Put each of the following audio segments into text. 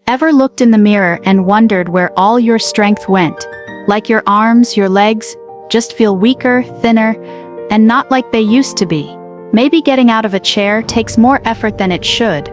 Ever looked in the mirror and wondered where all your strength went? Like your arms, your legs, just feel weaker, thinner, and not like they used to be. Maybe getting out of a chair takes more effort than it should,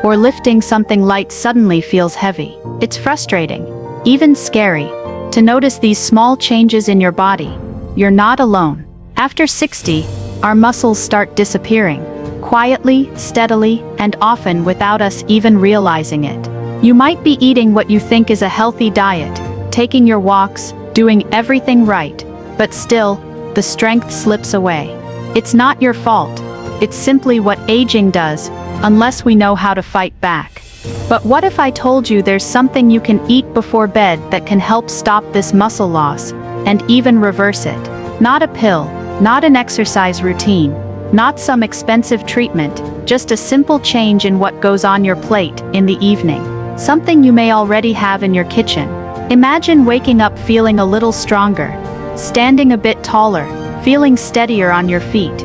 or lifting something light suddenly feels heavy. It's frustrating, even scary, to notice these small changes in your body. You're not alone. After 60, our muscles start disappearing, quietly, steadily, and often without us even realizing it. You might be eating what you think is a healthy diet, taking your walks, doing everything right, but still, the strength slips away. It's not your fault. It's simply what aging does, unless we know how to fight back. But what if I told you there's something you can eat before bed that can help stop this muscle loss, and even reverse it? Not a pill, not an exercise routine, not some expensive treatment, just a simple change in what goes on your plate in the evening. Something you may already have in your kitchen. Imagine waking up feeling a little stronger, standing a bit taller, feeling steadier on your feet.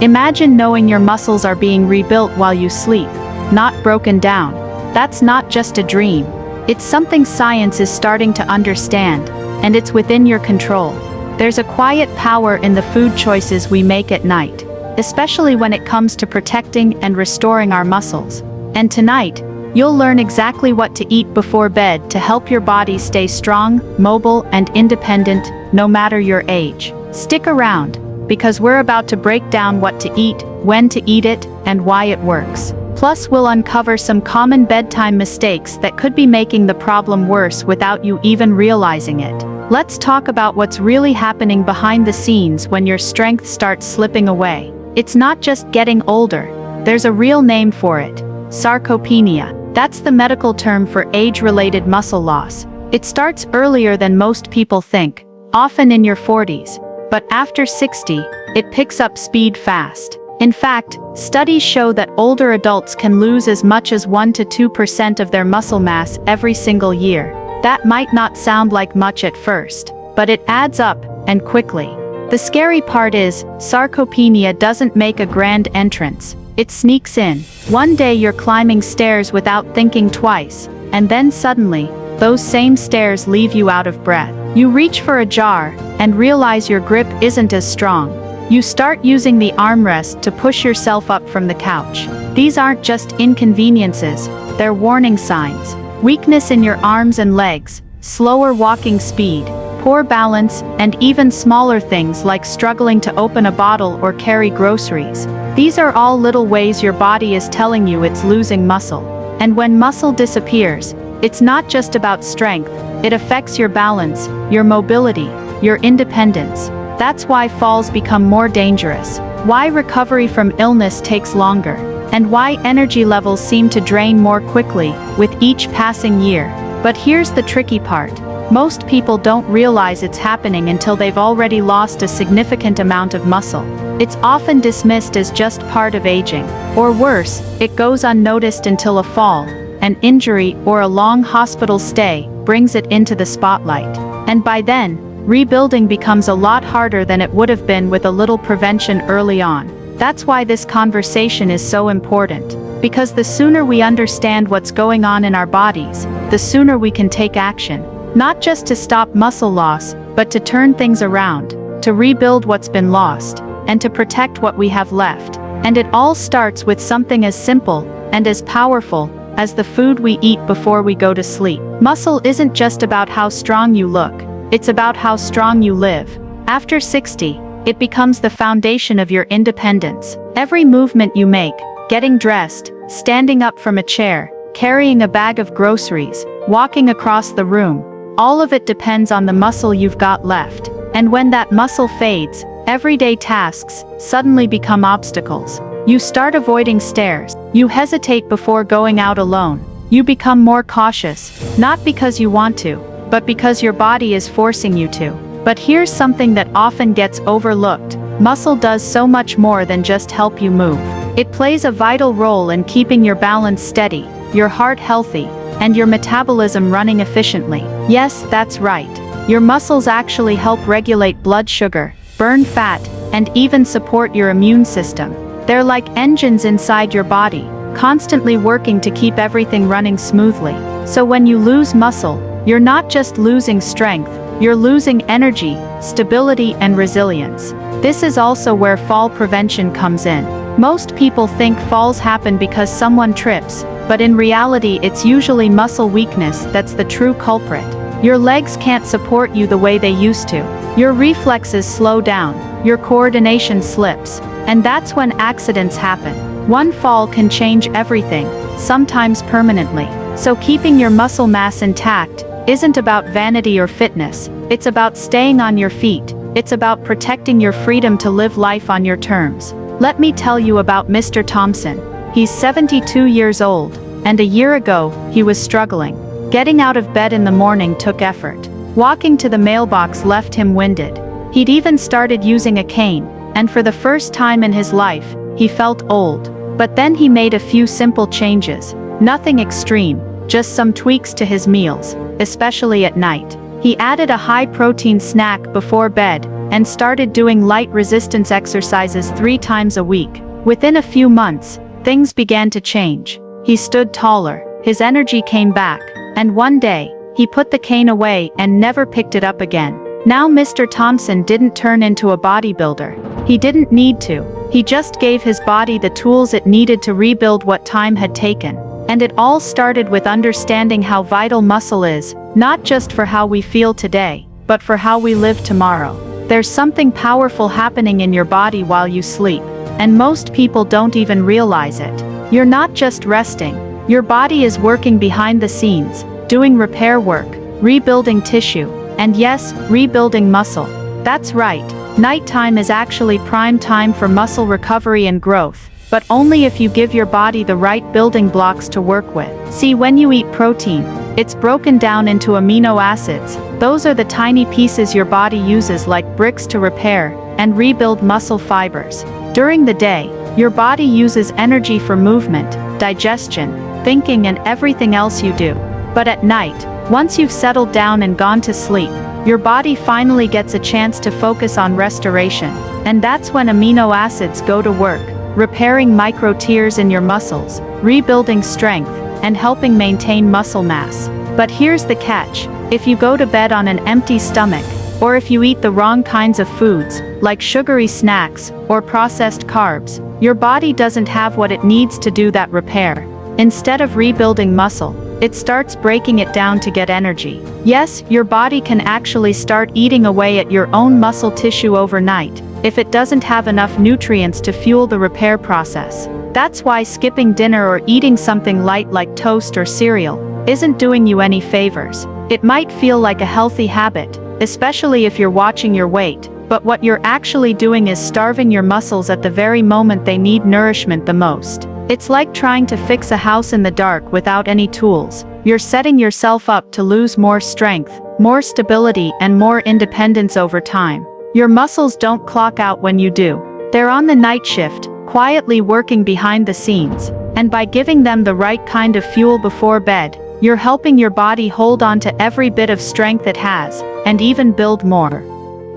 Imagine knowing your muscles are being rebuilt while you sleep, not broken down. That's not just a dream. It's something science is starting to understand, and it's within your control. There's a quiet power in the food choices we make at night, especially when it comes to protecting and restoring our muscles. And tonight, you'll learn exactly what to eat before bed to help your body stay strong, mobile, and independent, no matter your age. Stick around, because we're about to break down what to eat, when to eat it, and why it works. Plus, we'll uncover some common bedtime mistakes that could be making the problem worse without you even realizing it. Let's talk about what's really happening behind the scenes when your strength starts slipping away. It's not just getting older. There's a real name for it: sarcopenia. That's the medical term for age-related muscle loss. It starts earlier than most people think, often in your 40s. But after 60, it picks up speed fast. In fact, studies show that older adults can lose as much as 1 to 2% of their muscle mass every single year. That might not sound like much at first, but it adds up, and quickly. The scary part is, sarcopenia doesn't make a grand entrance. It sneaks in. One day you're climbing stairs without thinking twice, and then suddenly, those same stairs leave you out of breath. You reach for a jar, and realize your grip isn't as strong. You start using the armrest to push yourself up from the couch. These aren't just inconveniences, they're warning signs. Weakness in your arms and legs, slower walking speed, poor balance, and even smaller things like struggling to open a bottle or carry groceries. These are all little ways your body is telling you it's losing muscle. And when muscle disappears, it's not just about strength, it affects your balance, your mobility, your independence. That's why falls become more dangerous, why recovery from illness takes longer, and why energy levels seem to drain more quickly with each passing year. But here's the tricky part. Most people don't realize it's happening until they've already lost a significant amount of muscle. It's often dismissed as just part of aging. Or worse, it goes unnoticed until a fall, an injury, or a long hospital stay brings it into the spotlight. And by then, rebuilding becomes a lot harder than it would have been with a little prevention early on. That's why this conversation is so important. Because the sooner we understand what's going on in our bodies, the sooner we can take action. Not just to stop muscle loss, but to turn things around, to rebuild what's been lost, and to protect what we have left. And it all starts with something as simple, and as powerful, as the food we eat before we go to sleep. Muscle isn't just about how strong you look, it's about how strong you live. After 60, it becomes the foundation of your independence. Every movement you make, getting dressed, standing up from a chair, carrying a bag of groceries, walking across the room, all of it depends on the muscle you've got left. And when that muscle fades, everyday tasks suddenly become obstacles. You start avoiding stairs. You hesitate before going out alone. You become more cautious, not because you want to, but because your body is forcing you to. But here's something that often gets overlooked. Muscle does so much more than just help you move. It plays a vital role in keeping your balance steady, your heart healthy, and your metabolism running efficiently. Yes, that's right. Your muscles actually help regulate blood sugar, burn fat, and even support your immune system. They're like engines inside your body, constantly working to keep everything running smoothly. So when you lose muscle, you're not just losing strength, you're losing energy, stability, and resilience. This is also where fall prevention comes in. Most people think falls happen because someone trips, but in reality it's usually muscle weakness that's the true culprit. Your legs can't support you the way they used to. Your reflexes slow down, your coordination slips, and that's when accidents happen. One fall can change everything, sometimes permanently. So keeping your muscle mass intact isn't about vanity or fitness, it's about staying on your feet, it's about protecting your freedom to live life on your terms. Let me tell you about Mr. Thompson. He's 72 years old, and a year ago, he was struggling. Getting out of bed in the morning took effort. Walking to the mailbox left him winded. He'd even started using a cane, and for the first time in his life, he felt old. But then he made a few simple changes. Nothing extreme, just some tweaks to his meals, especially at night. He added a high-protein snack before bed, and started doing light resistance exercises 3 times a week. Within a few months, things began to change. He stood taller, his energy came back, and one day, he put the cane away and never picked it up again. Now Mr. Thompson didn't turn into a bodybuilder. He didn't need to. He just gave his body the tools it needed to rebuild what time had taken. And it all started with understanding how vital muscle is, not just for how we feel today, but for how we live tomorrow. There's something powerful happening in your body while you sleep, and most people don't even realize it. You're not just resting, your body is working behind the scenes, doing repair work, rebuilding tissue, and yes, rebuilding muscle. That's right, nighttime is actually prime time for muscle recovery and growth, but only if you give your body the right building blocks to work with. See, when you eat protein, it's broken down into amino acids. Those are the tiny pieces your body uses like bricks to repair and rebuild muscle fibers. During the day, your body uses energy for movement, digestion, thinking, and everything else you do. But at night, once you've settled down and gone to sleep, your body finally gets a chance to focus on restoration. And that's when amino acids go to work, repairing micro tears in your muscles, rebuilding strength, and helping maintain muscle mass. But here's the catch: if you go to bed on an empty stomach, or if you eat the wrong kinds of foods, like sugary snacks or processed carbs, your body doesn't have what it needs to do that repair. Instead of rebuilding muscle, it starts breaking it down to get energy. Yes, your body can actually start eating away at your own muscle tissue overnight, if it doesn't have enough nutrients to fuel the repair process. That's why skipping dinner or eating something light like toast or cereal isn't doing you any favors. It might feel like a healthy habit, especially if you're watching your weight, but what you're actually doing is starving your muscles at the very moment they need nourishment the most. It's like trying to fix a house in the dark without any tools. You're setting yourself up to lose more strength, more stability, and more independence over time. Your muscles don't clock out when you do. They're on the night shift, quietly working behind the scenes. And by giving them the right kind of fuel before bed, you're helping your body hold on to every bit of strength it has, and even build more.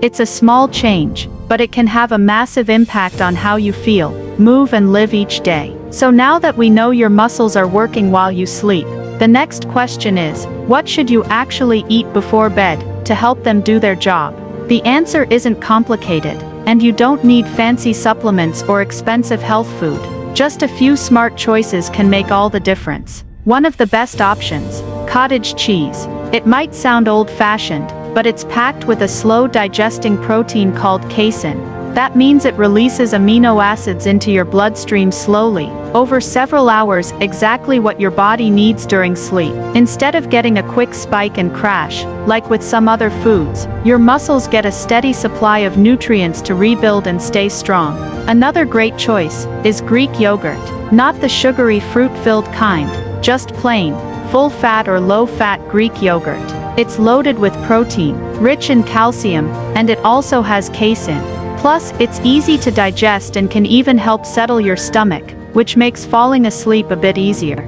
It's a small change, but it can have a massive impact on how you feel, move, and live each day. So now that we know your muscles are working while you sleep, the next question is, what should you actually eat before bed to help them do their job? The answer isn't complicated, and you don't need fancy supplements or expensive health food. Just a few smart choices can make all the difference. One of the best options: cottage cheese. It might sound old-fashioned, but it's packed with a slow-digesting protein called casein. That means it releases amino acids into your bloodstream slowly, over several hours, exactly what your body needs during sleep. Instead of getting a quick spike and crash, like with some other foods, your muscles get a steady supply of nutrients to rebuild and stay strong. Another great choice is Greek yogurt. Not the sugary fruit-filled kind, just plain, full-fat or low-fat Greek yogurt. It's loaded with protein, rich in calcium, and it also has casein. Plus, it's easy to digest and can even help settle your stomach, which makes falling asleep a bit easier.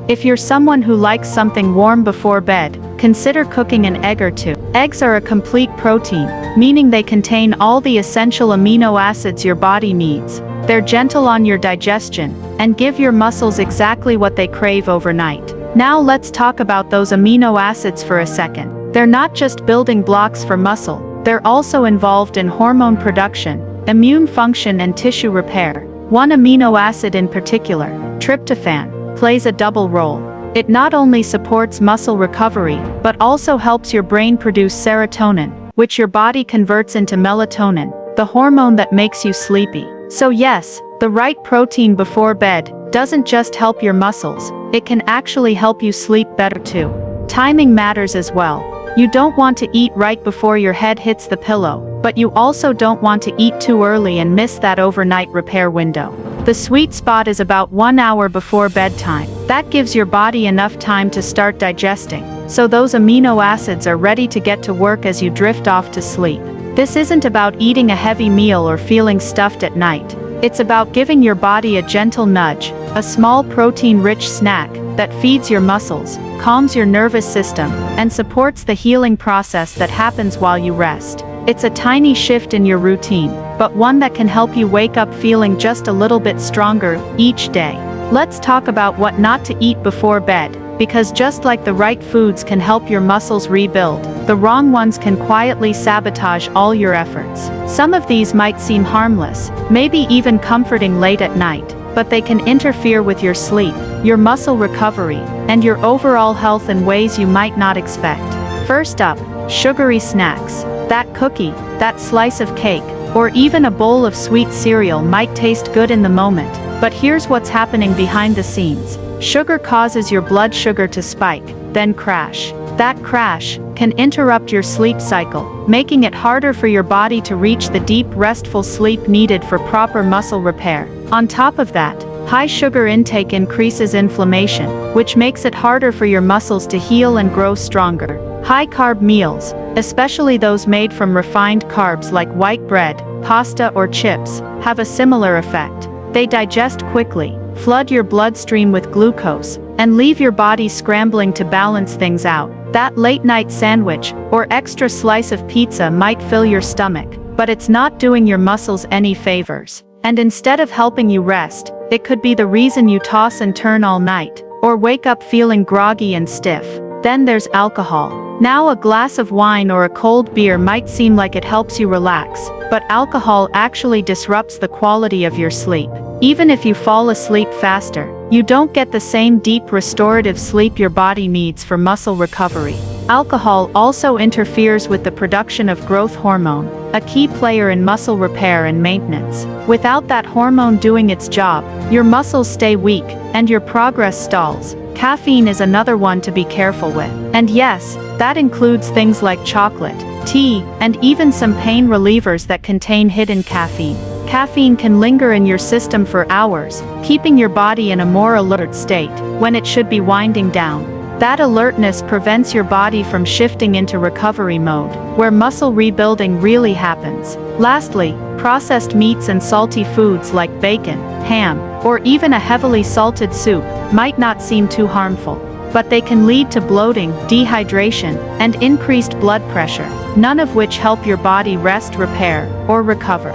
If you're someone who likes something warm before bed, consider cooking an egg or two. Eggs are a complete protein, meaning they contain all the essential amino acids your body needs. They're gentle on your digestion, and give your muscles exactly what they crave overnight. Now let's talk about those amino acids for a second. They're not just building blocks for muscle, they're also involved in hormone production, immune function and tissue repair. One amino acid in particular, tryptophan, plays a double role. It not only supports muscle recovery, but also helps your brain produce serotonin, which your body converts into melatonin, the hormone that makes you sleepy. So yes, the right protein before bed doesn't just help your muscles, it can actually help you sleep better too. Timing matters as well. You don't want to eat right before your head hits the pillow, but you also don't want to eat too early and miss that overnight repair window. The sweet spot is about 1 hour before bedtime. That gives your body enough time to start digesting, so those amino acids are ready to get to work as you drift off to sleep. This isn't about eating a heavy meal or feeling stuffed at night. It's about giving your body a gentle nudge, a small protein-rich snack that feeds your muscles, calms your nervous system, and supports the healing process that happens while you rest. It's a tiny shift in your routine, but one that can help you wake up feeling just a little bit stronger each day. Let's talk about what not to eat before bed, because just like the right foods can help your muscles rebuild, the wrong ones can quietly sabotage all your efforts. Some of these might seem harmless, maybe even comforting late at night, but they can interfere with your sleep, your muscle recovery, and your overall health in ways you might not expect. First up, sugary snacks. That cookie, that slice of cake, or even a bowl of sweet cereal might taste good in the moment, but here's what's happening behind the scenes. Sugar causes your blood sugar to spike, then crash. That crash can interrupt your sleep cycle, making it harder for your body to reach the deep, restful sleep needed for proper muscle repair. On top of that, high sugar intake increases inflammation, which makes it harder for your muscles to heal and grow stronger. High-carb meals, especially those made from refined carbs like white bread, pasta or chips, have a similar effect. They digest quickly, flood your bloodstream with glucose, and leave your body scrambling to balance things out. That late-night sandwich or extra slice of pizza might fill your stomach, but it's not doing your muscles any favors. And instead of helping you rest, it could be the reason you toss and turn all night, or wake up feeling groggy and stiff. Then there's alcohol. Now a glass of wine or a cold beer might seem like it helps you relax, but alcohol actually disrupts the quality of your sleep. Even if you fall asleep faster, you don't get the same deep restorative sleep your body needs for muscle recovery. Alcohol also interferes with the production of growth hormone, a key player in muscle repair and maintenance. Without that hormone doing its job, your muscles stay weak, and your progress stalls. Caffeine is another one to be careful with. And yes, that includes things like chocolate, tea, and even some pain relievers that contain hidden caffeine. Caffeine can linger in your system for hours, keeping your body in a more alert state, when it should be winding down. That alertness prevents your body from shifting into recovery mode, where muscle rebuilding really happens. Lastly, processed meats and salty foods like bacon, ham, or even a heavily salted soup might not seem too harmful, but they can lead to bloating, dehydration, and increased blood pressure, none of which help your body rest, repair, or recover.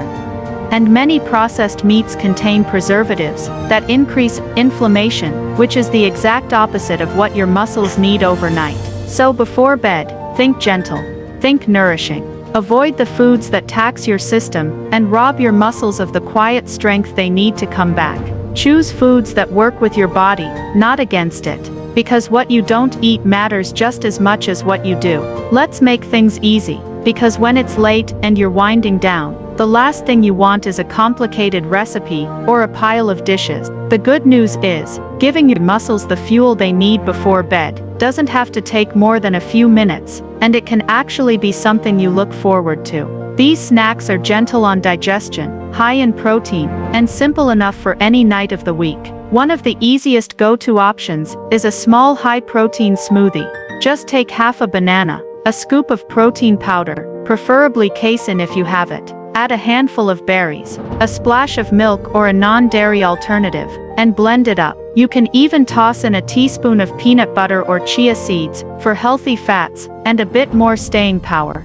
And many processed meats contain preservatives that increase inflammation, which is the exact opposite of what your muscles need overnight. So before bed, think gentle, think nourishing. Avoid the foods that tax your system and rob your muscles of the quiet strength they need to come back. Choose foods that work with your body, not against it, because what you don't eat matters just as much as what you do. Let's make things easy, because when it's late and you're winding down, the last thing you want is a complicated recipe or a pile of dishes. The good news is, giving your muscles the fuel they need before bed doesn't have to take more than a few minutes, and it can actually be something you look forward to. These snacks are gentle on digestion, high in protein, and simple enough for any night of the week. One of the easiest go-to options is a small high-protein smoothie. Just take half a banana, a scoop of protein powder, preferably casein if you have it. Add a handful of berries, a splash of milk or a non-dairy alternative, and blend it up. You can even toss in a teaspoon of peanut butter or chia seeds for healthy fats and a bit more staying power.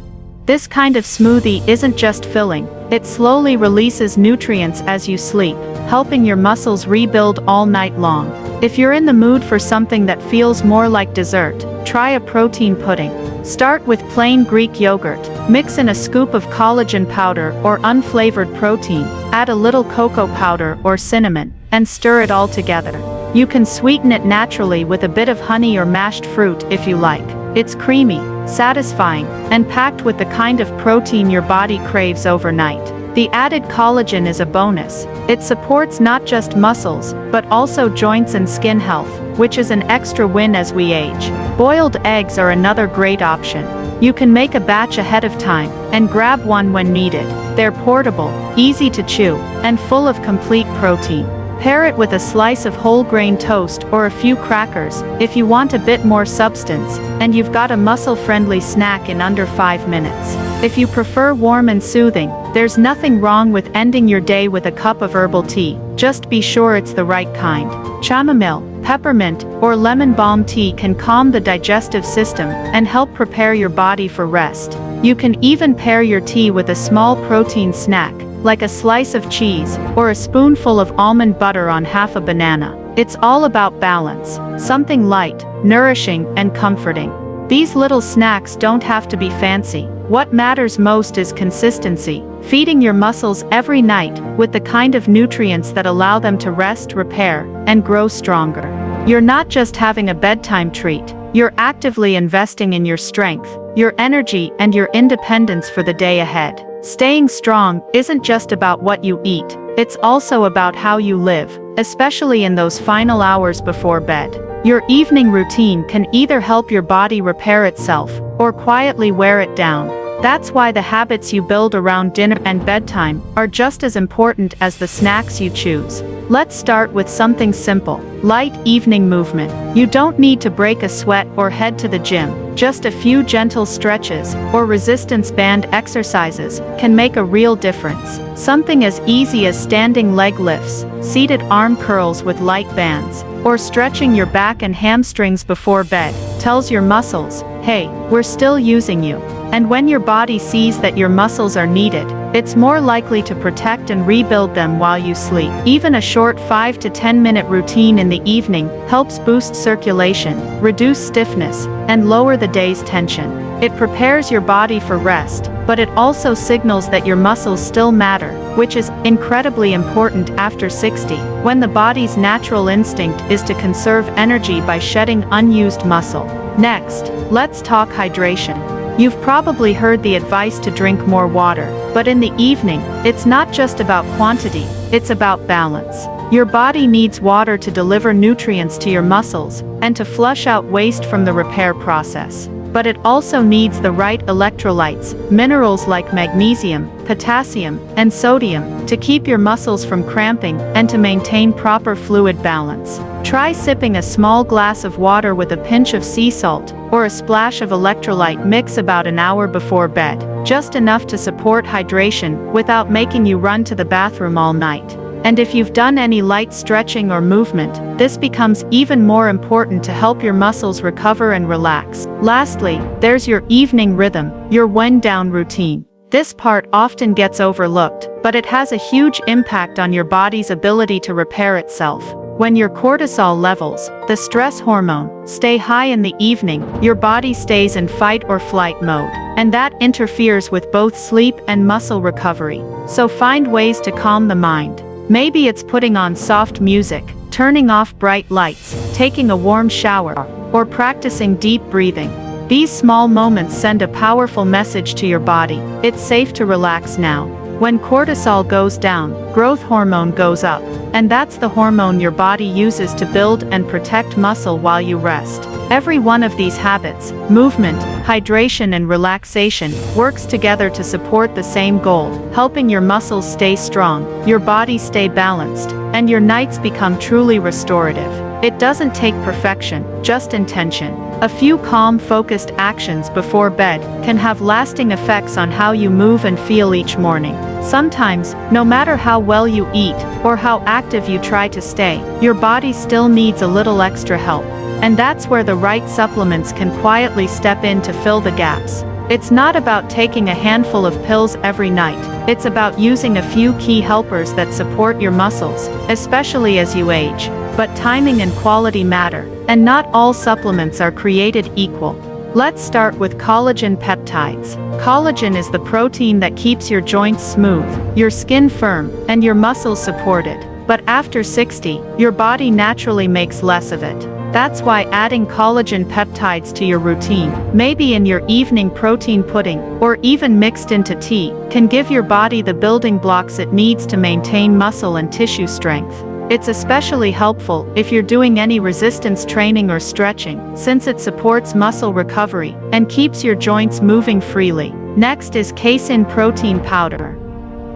This kind of smoothie isn't just filling, it slowly releases nutrients as you sleep, helping your muscles rebuild all night long. If you're in the mood for something that feels more like dessert, try a protein pudding. Start with plain Greek yogurt, mix in a scoop of collagen powder or unflavored protein, add a little cocoa powder or cinnamon, and stir it all together. You can sweeten it naturally with a bit of honey or mashed fruit if you like. It's creamy, satisfying, and packed with the kind of protein your body craves overnight. The added collagen is a bonus. It supports not just muscles, but also joints and skin health, which is an extra win as we age. Boiled eggs are another great option. You can make a batch ahead of time, and grab one when needed. They're portable, easy to chew, and full of complete protein. Pair it with a slice of whole grain toast or a few crackers, if you want a bit more substance, and you've got a muscle-friendly snack in under 5 minutes. If you prefer warm and soothing, there's nothing wrong with ending your day with a cup of herbal tea, just be sure it's the right kind. Chamomile, peppermint, or lemon balm tea can calm the digestive system and help prepare your body for rest. You can even pair your tea with a small protein snack, like a slice of cheese, or a spoonful of almond butter on half a banana. It's all about balance, something light, nourishing, and comforting. These little snacks don't have to be fancy. What matters most is consistency, feeding your muscles every night with the kind of nutrients that allow them to rest, repair, and grow stronger. You're not just having a bedtime treat, you're actively investing in your strength, your energy, and your independence for the day ahead. Staying strong isn't just about what you eat, it's also about how you live, especially in those final hours before bed. Your evening routine can either help your body repair itself, or quietly wear it down. That's why the habits you build around dinner and bedtime are just as important as the snacks you choose. Let's start with something simple, light evening movement. You don't need to break a sweat or head to the gym. Just a few gentle stretches or resistance band exercises can make a real difference. Something as easy as standing leg lifts, seated arm curls with light bands, or stretching your back and hamstrings before bed tells your muscles, hey, we're still using you. And when your body sees that your muscles are needed, it's more likely to protect and rebuild them while you sleep. Even a short 5 to 10 minute routine in the evening helps boost circulation, reduce stiffness, and lower the day's tension. It prepares your body for rest, but it also signals that your muscles still matter, which is incredibly important after 60, when the body's natural instinct is to conserve energy by shedding unused muscle. Next, let's talk hydration. You've probably heard the advice to drink more water, but in the evening, it's not just about quantity, it's about balance. Your body needs water to deliver nutrients to your muscles, and to flush out waste from the repair process. But it also needs the right electrolytes, minerals like magnesium, potassium, and sodium, to keep your muscles from cramping and to maintain proper fluid balance. Try sipping a small glass of water with a pinch of sea salt, or a splash of electrolyte mix about an hour before bed, just enough to support hydration without making you run to the bathroom all night. And if you've done any light stretching or movement, this becomes even more important to help your muscles recover and relax. Lastly, there's your evening rhythm, your wind-down routine. This part often gets overlooked, but it has a huge impact on your body's ability to repair itself. When your cortisol levels, the stress hormone, stay high in the evening, your body stays in fight or flight mode, and that interferes with both sleep and muscle recovery. So find ways to calm the mind. Maybe it's putting on soft music, turning off bright lights, taking a warm shower, or practicing deep breathing. These small moments send a powerful message to your body. It's safe to relax now. When cortisol goes down, growth hormone goes up, and that's the hormone your body uses to build and protect muscle while you rest. Every one of these habits, movement, hydration, and relaxation, works together to support the same goal, helping your muscles stay strong, your body stay balanced, and your nights become truly restorative. It doesn't take perfection, just intention. A few calm, focused actions before bed can have lasting effects on how you move and feel each morning. Sometimes, no matter how well you eat, or how active you try to stay, your body still needs a little extra help. And that's where the right supplements can quietly step in to fill the gaps. It's not about taking a handful of pills every night. It's about using a few key helpers that support your muscles, especially as you age. But timing and quality matter, and not all supplements are created equal. Let's start with collagen peptides. Collagen is the protein that keeps your joints smooth, your skin firm, and your muscles supported. But after 60, your body naturally makes less of it. That's why adding collagen peptides to your routine, maybe in your evening protein pudding, or even mixed into tea, can give your body the building blocks it needs to maintain muscle and tissue strength. It's especially helpful if you're doing any resistance training or stretching, since it supports muscle recovery and keeps your joints moving freely. Next is casein protein powder.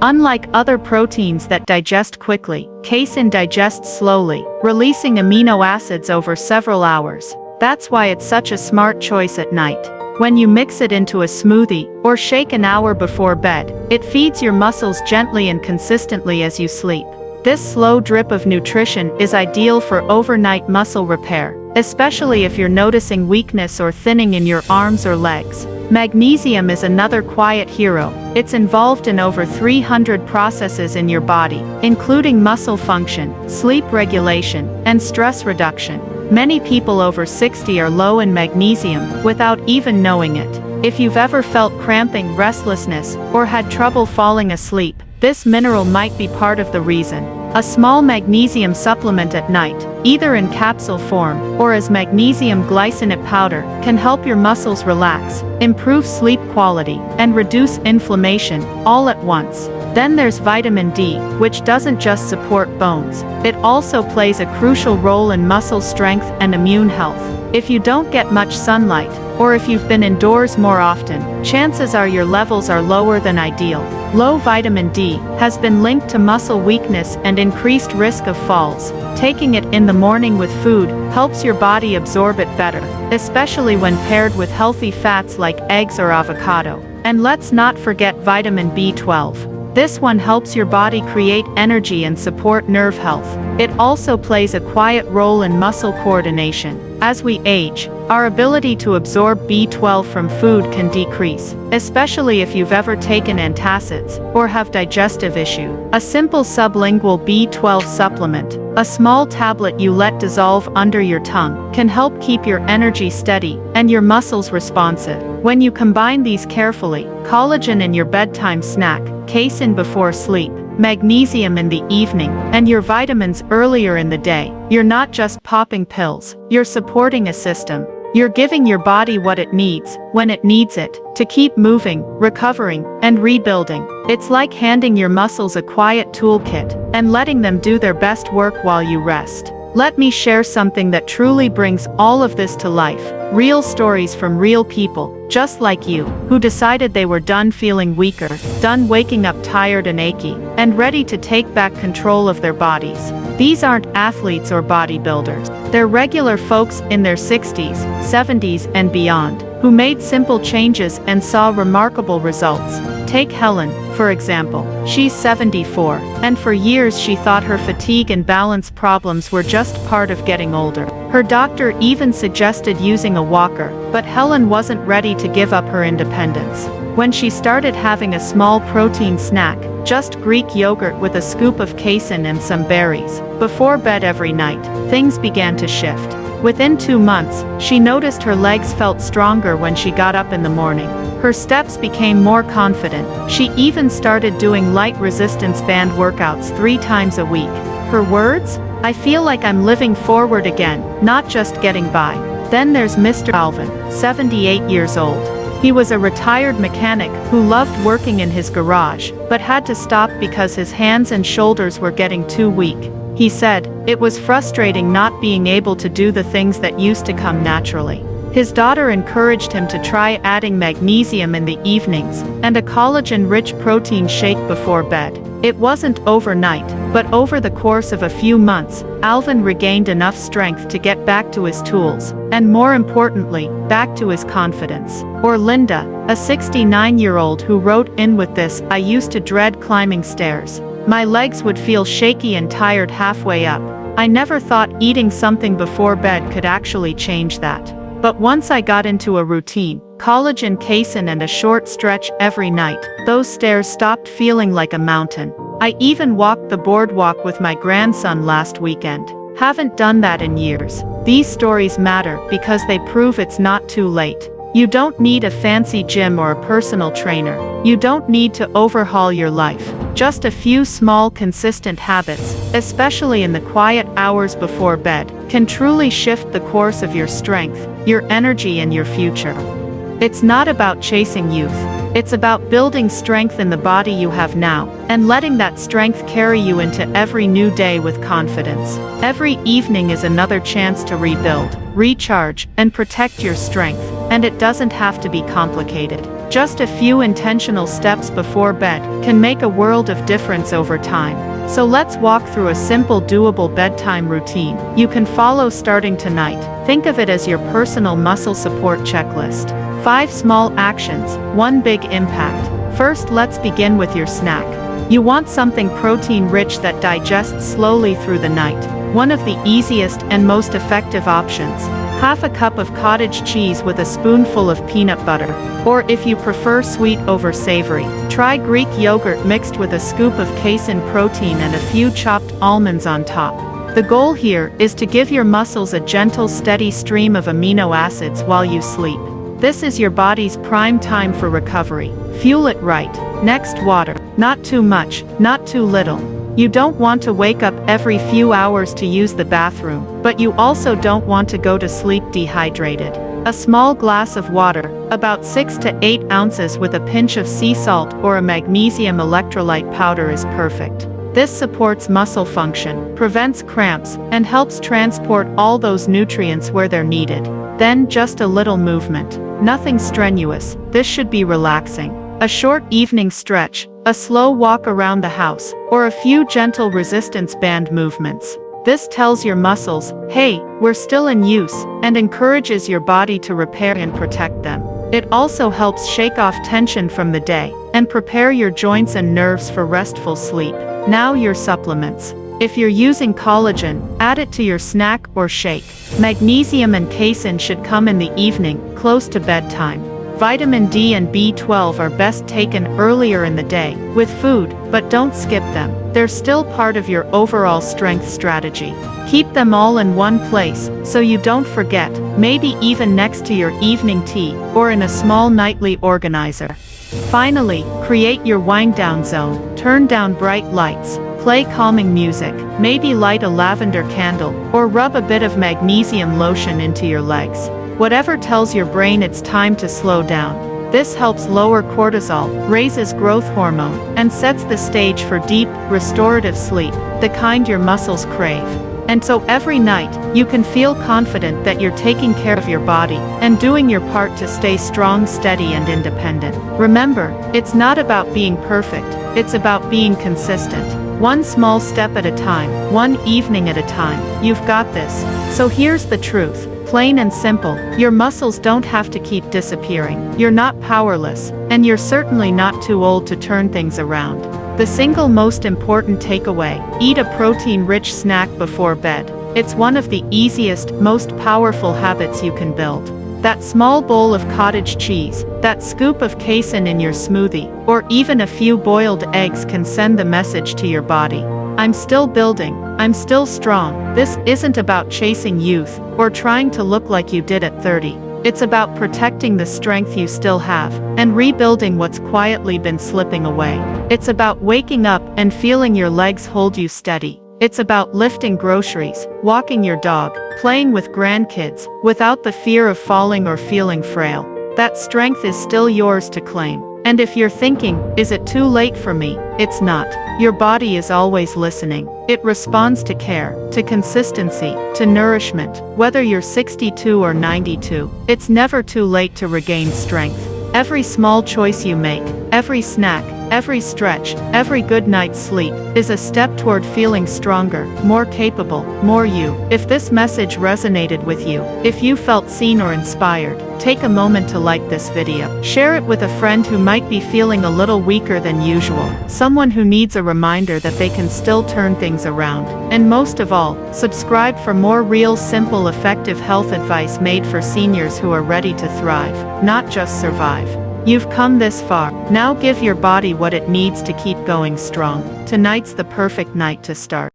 Unlike other proteins that digest quickly, casein digests slowly, releasing amino acids over several hours. That's why it's such a smart choice at night. When you mix it into a smoothie, or shake an hour before bed, it feeds your muscles gently and consistently as you sleep. This slow drip of nutrition is ideal for overnight muscle repair, especially if you're noticing weakness or thinning in your arms or legs. Magnesium is another quiet hero. It's involved in over 300 processes in your body, including muscle function, sleep regulation, and stress reduction. Many people over 60 are low in magnesium without even knowing it. If you've ever felt cramping, restlessness, or had trouble falling asleep, this mineral might be part of the reason. A small magnesium supplement at night, either in capsule form or as magnesium glycinate powder, can help your muscles relax, improve sleep quality, and reduce inflammation, all at once. Then there's vitamin D, which doesn't just support bones. It also plays a crucial role in muscle strength and immune health. If you don't get much sunlight, or if you've been indoors more often, chances are your levels are lower than ideal. Low vitamin D has been linked to muscle weakness and increased risk of falls. Taking it in the morning with food helps your body absorb it better, especially when paired with healthy fats like eggs or avocado. And let's not forget vitamin B12. This one helps your body create energy and support nerve health. It also plays a quiet role in muscle coordination. As we age, our ability to absorb B12 from food can decrease, especially if you've ever taken antacids or have digestive issue. A simple sublingual B12 supplement, a small tablet you let dissolve under your tongue, can help keep your energy steady and your muscles responsive. When you combine these carefully, collagen in your bedtime snack, casein before sleep, magnesium in the evening, and your vitamins earlier in the day, you're not just popping pills, you're supporting a system. You're giving your body what it needs, when it needs it, to keep moving, recovering, and rebuilding. It's like handing your muscles a quiet toolkit, and letting them do their best work while you rest. Let me share something that truly brings all of this to life. Real stories from real people, just like you, who decided they were done feeling weaker, done waking up tired and achy, and ready to take back control of their bodies. These aren't athletes or bodybuilders. They're regular folks in their 60s, 70s, and beyond, who made simple changes and saw remarkable results. Take Helen, for example. She's 74, and for years she thought her fatigue and balance problems were just part of getting older. Her doctor even suggested using a walker, but Helen wasn't ready to give up her independence. When she started having a small protein snack, just Greek yogurt with a scoop of casein and some berries, before bed every night, things began to shift. Within 2 months, she noticed her legs felt stronger when she got up in the morning. Her steps became more confident. She even started doing light resistance band workouts 3 times a week. Her words? "I feel like I'm living forward again, not just getting by." Then there's Mr. Alvin, 78 years old. He was a retired mechanic who loved working in his garage, but had to stop because his hands and shoulders were getting too weak. He said, it was frustrating not being able to do the things that used to come naturally. His daughter encouraged him to try adding magnesium in the evenings, and a collagen-rich protein shake before bed. It wasn't overnight, but over the course of a few months, Alvin regained enough strength to get back to his tools, and more importantly, back to his confidence. Or Linda, a 69-year-old who wrote in with this, "I used to dread climbing stairs. My legs would feel shaky and tired halfway up. I never thought eating something before bed could actually change that. But once I got into a routine, collagen, casein, and a short stretch every night. Those stairs stopped feeling like a mountain. I even walked the boardwalk with my grandson last weekend. Haven't done that in years. These stories matter because they prove it's not too late. You don't need a fancy gym or a personal trainer. You don't need to overhaul your life. Just a few small, consistent habits, especially in the quiet hours before bed, can truly shift the course of your strength, your energy, and your future. It's not about chasing youth. It's about building strength in the body you have now, and letting that strength carry you into every new day with confidence. Every evening is another chance to rebuild, recharge, and protect your strength, and it doesn't have to be complicated. Just a few intentional steps before bed can make a world of difference over time. So let's walk through a simple, doable bedtime routine you can follow starting tonight. Think of it as your personal muscle support checklist. 5 small actions, 1 big impact. First, let's begin with your snack. You want something protein-rich that digests slowly through the night. One of the easiest and most effective options. Half a cup of cottage cheese with a spoonful of peanut butter. Or if you prefer sweet over savory, try Greek yogurt mixed with a scoop of casein protein and a few chopped almonds on top. The goal here is to give your muscles a gentle, steady stream of amino acids while you sleep. This is your body's prime time for recovery. Fuel it right. Next, water. Not too much, not too little. You don't want to wake up every few hours to use the bathroom, but you also don't want to go to sleep dehydrated. A small glass of water, about 6 to 8 ounces with a pinch of sea salt or a magnesium electrolyte powder is perfect. This supports muscle function, prevents cramps, and helps transport all those nutrients where they're needed. Then just a little movement. Nothing strenuous, this should be relaxing. A short evening stretch, a slow walk around the house, or a few gentle resistance band movements. This tells your muscles, hey, we're still in use, and encourages your body to repair and protect them. It also helps shake off tension from the day, and prepare your joints and nerves for restful sleep. Now your supplements. If you're using collagen, add it to your snack or shake. Magnesium and casein should come in the evening, close to bedtime. Vitamin D and B12 are best taken earlier in the day, with food, but don't skip them. They're still part of your overall strength strategy. Keep them all in one place, so you don't forget, maybe even next to your evening tea, or in a small nightly organizer. Finally, create your wind-down zone. Turn down bright lights. Play calming music, maybe light a lavender candle, or rub a bit of magnesium lotion into your legs. Whatever tells your brain it's time to slow down. This helps lower cortisol, raises growth hormone, and sets the stage for deep, restorative sleep, the kind your muscles crave. And so every night, you can feel confident that you're taking care of your body, and doing your part to stay strong, steady, and independent. Remember, it's not about being perfect, it's about being consistent. One small step at a time, one evening at a time. You've got this. So here's the truth. Plain and simple, your muscles don't have to keep disappearing. You're not powerless, and you're certainly not too old to turn things around. The single most important takeaway: eat a protein-rich snack before bed. It's one of the easiest, most powerful habits you can build. That small bowl of cottage cheese, that scoop of casein in your smoothie, or even a few boiled eggs can send the message to your body. I'm still building, I'm still strong. This isn't about chasing youth, or trying to look like you did at 30. It's about protecting the strength you still have, and rebuilding what's quietly been slipping away. It's about waking up and feeling your legs hold you steady. It's about lifting groceries, walking your dog, playing with grandkids, without the fear of falling or feeling frail. That strength is still yours to claim. And if you're thinking, is it too late for me? It's not. Your body is always listening. It responds to care, to consistency, to nourishment. Whether you're 62 or 92, it's never too late to regain strength. Every small choice you make, every snack, Every stretch, every good night's sleep, is a step toward feeling stronger, more capable, more you. If this message resonated with you, if you felt seen or inspired, take a moment to like this video. Share it with a friend who might be feeling a little weaker than usual, someone who needs a reminder that they can still turn things around. And most of all, subscribe for more real, simple, effective health advice made for seniors who are ready to thrive, not just survive. You've come this far. Now give your body what it needs to keep going strong. Tonight's the perfect night to start.